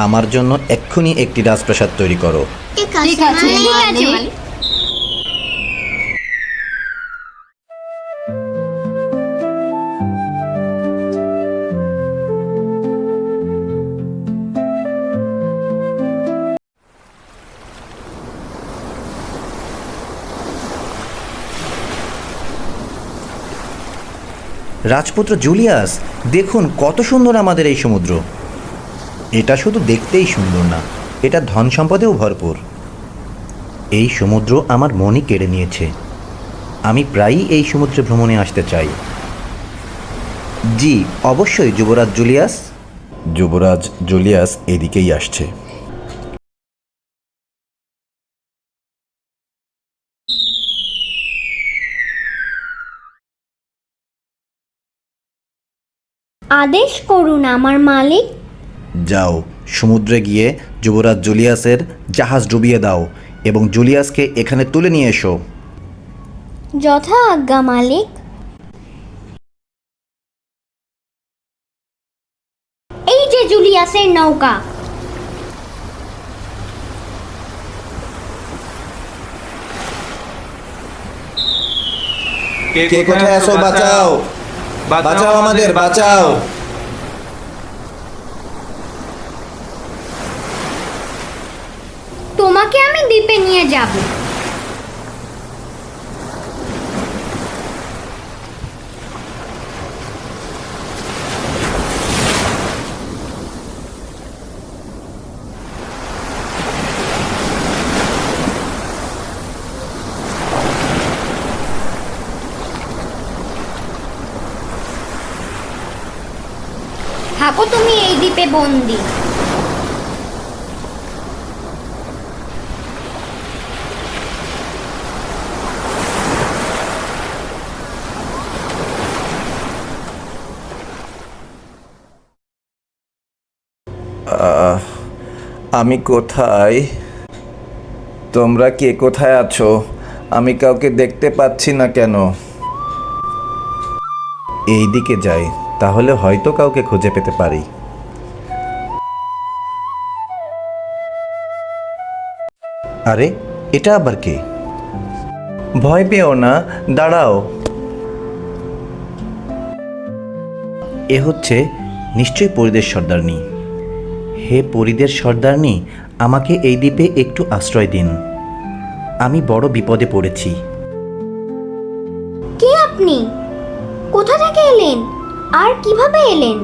আমার জন্য এক্ষুনি একটি রাজপ্রাসাদ তৈরি করো। ঠিক আছে মালিক। রাজপুত্র জুলিয়াস, দেখুন কত সুন্দর আমাদের এই সমুদ্র। এটা শুধু দেখতেই সুন্দর না, এটা ধন সম্পদেও ভরপুর। এই সমুদ্র আমার মনই কেড়ে নিয়েছে। আমি প্রায়ই এই সমুদ্রে ভ্রমণে আসতে চাই। জি অবশ্যই যুবরাজ জুলিয়াস। যুবরাজ জুলিয়াস এদিকেই আসছে। আদেশ করুন আমার মালিক। যাও, সমুদ্রে গিয়ে যুবরাজ জুলিয়াসের জাহাজ ডুবিয়ে দাও এবং জুলিয়াসকে এখানে তুলে নিয়ে এসো। যথা আজ্ঞা মালিক। এই যে জুলিয়াসের নৌকা। কে কোথায় আছো? বাঁচাও, বাঁচাও আমাদের, বাঁচাও। তোমাকে আমি দ্বীপে নিয়ে যাব। থাকো তুমি এই দ্বীপে বন্দি। আমি কোথায়? তোমরা কে কোথায় আছো? আমি কাউকে দেখতে পাচ্ছি না কেন? এই দিকে যাই, তাহলে হয়তো কাউকে খুঁজে পেতে পারি। আরে, এটা আবার কে? ভয় পেও না, দাঁড়াও। এ হচ্ছে নিশ্চয়ই পরিদের সর্দারনী। হে পরিদের সর্দারনী, আমাকে এই দ্বীপে একটু আশ্রয় দিন। আমি বড় বিপদে পড়েছি। কে আপনি? কোথা থেকে এলেন আর কিভাবে এলেন?